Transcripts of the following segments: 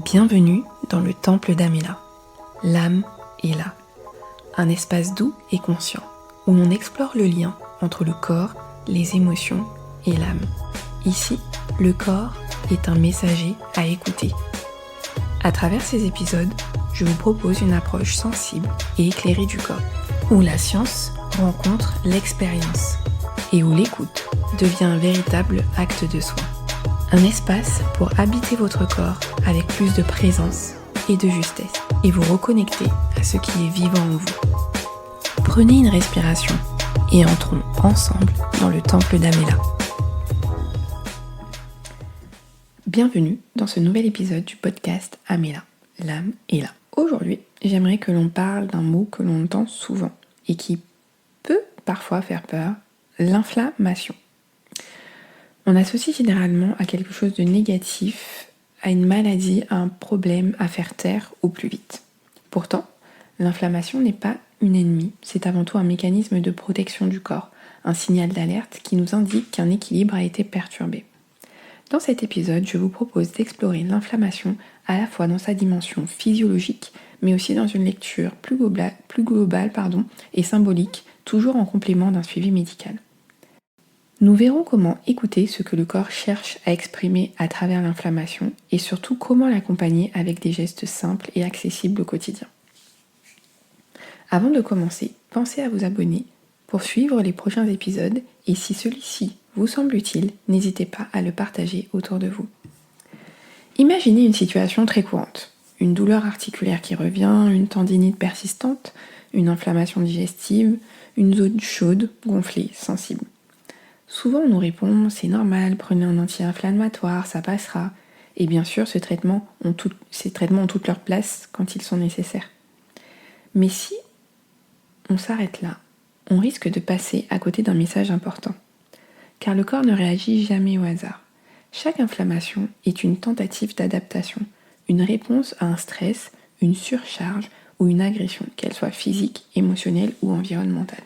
Bienvenue dans le temple d'Amela. L'âme est là. Un espace doux et conscient où l'on explore le lien entre le corps, les émotions et l'âme. Ici, le corps est un messager à écouter. À travers ces épisodes, je vous propose une approche sensible et éclairée du corps, où la science rencontre l'expérience et où l'écoute devient un véritable acte de soin. Un espace pour habiter votre corps avec plus de présence et de justesse et vous reconnecter à ce qui est vivant en vous. Prenez une respiration et entrons ensemble dans le temple d'Amela. Bienvenue dans ce nouvel épisode du podcast Amela, l'âme est là. Aujourd'hui, j'aimerais que l'on parle d'un mot que l'on entend souvent et qui peut parfois faire peur, l'inflammation. On associe généralement à quelque chose de négatif, à une maladie, à un problème à faire taire au plus vite. Pourtant, l'inflammation n'est pas une ennemie, c'est avant tout un mécanisme de protection du corps, un signal d'alerte qui nous indique qu'un équilibre a été perturbé. Dans cet épisode, je vous propose d'explorer l'inflammation à la fois dans sa dimension physiologique, mais aussi dans une lecture plus globale et symbolique, toujours en complément d'un suivi médical. Nous verrons comment écouter ce que le corps cherche à exprimer à travers l'inflammation et surtout comment l'accompagner avec des gestes simples et accessibles au quotidien. Avant de commencer, pensez à vous abonner pour suivre les prochains épisodes et si celui-ci vous semble utile, n'hésitez pas à le partager autour de vous. Imaginez une situation très courante, une douleur articulaire qui revient, une tendinite persistante, une inflammation digestive, une zone chaude, gonflée, sensible. Souvent on nous répond « c'est normal, prenez un anti-inflammatoire, ça passera ». Et bien sûr, ces traitements ont toute leur place quand ils sont nécessaires. Mais si on s'arrête là, on risque de passer à côté d'un message important. Car le corps ne réagit jamais au hasard. Chaque inflammation est une tentative d'adaptation, une réponse à un stress, une surcharge ou une agression, qu'elle soit physique, émotionnelle ou environnementale.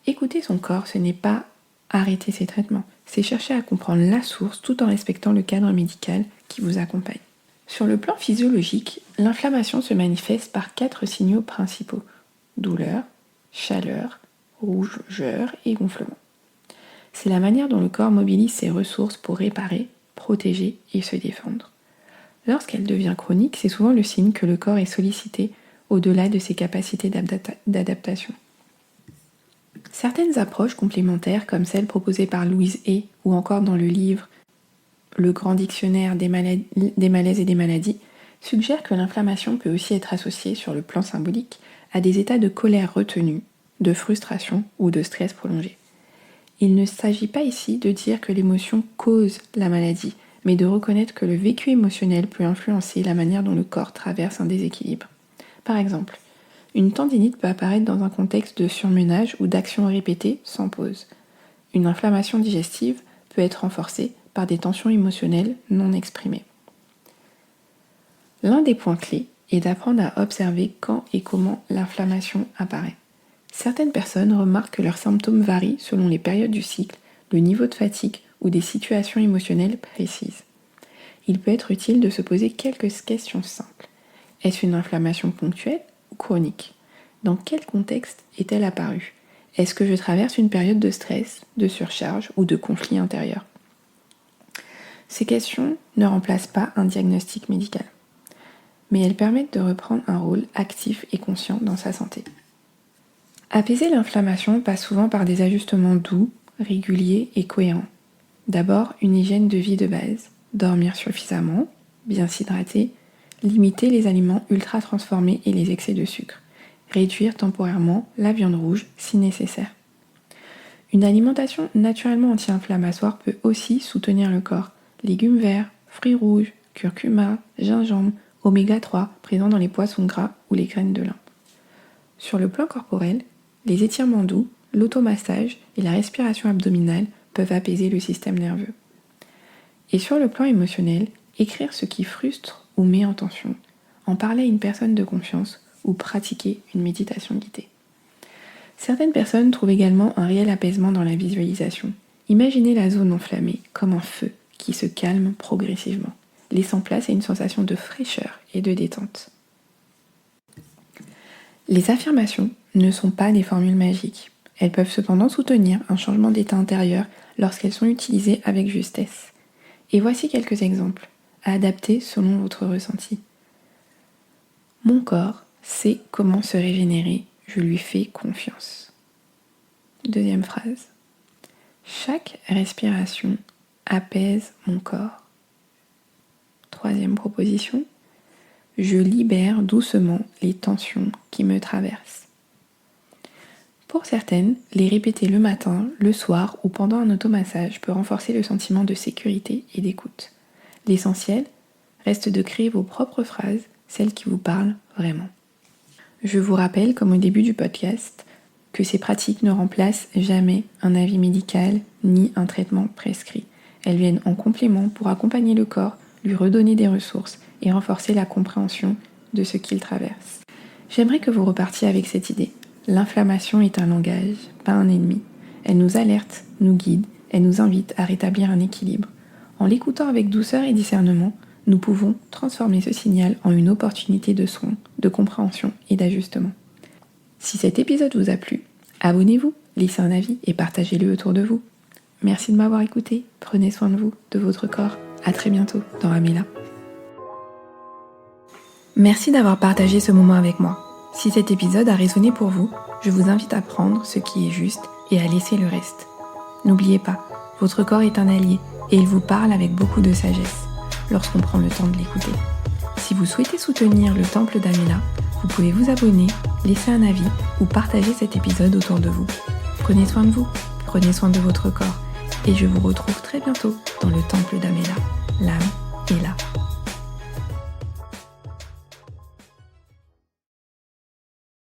Écouter son corps, ce n'est pas arrêter ses traitements, c'est chercher à comprendre la source tout en respectant le cadre médical qui vous accompagne. Sur le plan physiologique, l'inflammation se manifeste par 4 signaux principaux: douleur, chaleur, rougeur et gonflement. C'est la manière dont le corps mobilise ses ressources pour réparer, protéger et se défendre. Lorsqu'elle devient chronique, c'est souvent le signe que le corps est sollicité au-delà de ses capacités d'adaptation. Certaines approches complémentaires, comme celle proposée par Louise Hay ou encore dans le livre Le Grand Dictionnaire des malaises et des maladies, suggèrent que l'inflammation peut aussi être associée sur le plan symbolique à des états de colère retenue, de frustration ou de stress prolongé. Il ne s'agit pas ici de dire que l'émotion cause la maladie, mais de reconnaître que le vécu émotionnel peut influencer la manière dont le corps traverse un déséquilibre. Par exemple, une tendinite peut apparaître dans un contexte de surmenage ou d'action répétée sans pause. Une inflammation digestive peut être renforcée par des tensions émotionnelles non exprimées. L'un des points clés est d'apprendre à observer quand et comment l'inflammation apparaît. Certaines personnes remarquent que leurs symptômes varient selon les périodes du cycle, le niveau de fatigue ou des situations émotionnelles précises. Il peut être utile de se poser quelques questions simples. Est-ce une inflammation ponctuelle ou chronique? Dans quel contexte est-elle apparue? Est-ce que je traverse une période de stress, de surcharge ou de conflit intérieur? Ces questions ne remplacent pas un diagnostic médical, mais elles permettent de reprendre un rôle actif et conscient dans sa santé. Apaiser l'inflammation passe souvent par des ajustements doux, réguliers et cohérents. D'abord, une hygiène de vie de base, dormir suffisamment, bien s'hydrater, limiter les aliments ultra transformés et les excès de sucre, réduire temporairement la viande rouge si nécessaire. Une alimentation naturellement anti-inflammatoire peut aussi soutenir le corps. Légumes verts, fruits rouges, curcuma, gingembre, oméga 3 présents dans les poissons gras ou les graines de lin. Sur le plan corporel, les étirements doux, l'automassage et la respiration abdominale peuvent apaiser le système nerveux. Et sur le plan émotionnel, écrire ce qui frustre ou met en tension, en parler à une personne de confiance ou pratiquer une méditation guidée. Certaines personnes trouvent également un réel apaisement dans la visualisation. Imaginez la zone enflammée comme un feu qui se calme progressivement. laissant place à une sensation de fraîcheur et de détente. Les affirmations ne sont pas des formules magiques. Elles peuvent cependant soutenir un changement d'état intérieur lorsqu'elles sont utilisées avec justesse. Et voici quelques exemples à adapter selon votre ressenti. Mon corps sait comment se régénérer, je lui fais confiance. Deuxième phrase. Chaque respiration apaise mon corps. Troisième proposition. Je libère doucement les tensions qui me traversent. Pour certaines, les répéter le matin, le soir ou pendant un automassage peut renforcer le sentiment de sécurité et d'écoute. L'essentiel reste de créer vos propres phrases, celles qui vous parlent vraiment. Je vous rappelle, comme au début du podcast, que ces pratiques ne remplacent jamais un avis médical ni un traitement prescrit. Elles viennent en complément pour accompagner le corps, lui redonner des ressources et renforcer la compréhension de ce qu'il traverse. J'aimerais que vous repartiez avec cette idée. L'inflammation est un langage, pas un ennemi. Elle nous alerte, nous guide, elle nous invite à rétablir un équilibre. En l'écoutant avec douceur et discernement, nous pouvons transformer ce signal en une opportunité de soin, de compréhension et d'ajustement. Si cet épisode vous a plu, abonnez-vous, laissez un avis et partagez-le autour de vous. Merci de m'avoir écouté, prenez soin de vous, de votre corps. À très bientôt dans Amila. Merci d'avoir partagé ce moment avec moi. Si cet épisode a résonné pour vous, je vous invite à prendre ce qui est juste et à laisser le reste. N'oubliez pas, votre corps est un allié et il vous parle avec beaucoup de sagesse lorsqu'on prend le temps de l'écouter. Si vous souhaitez soutenir le temple d'Amila, vous pouvez vous abonner, laisser un avis ou partager cet épisode autour de vous. Prenez soin de vous, prenez soin de votre corps et je vous retrouve très bientôt dans le temple d'Amila, l'âme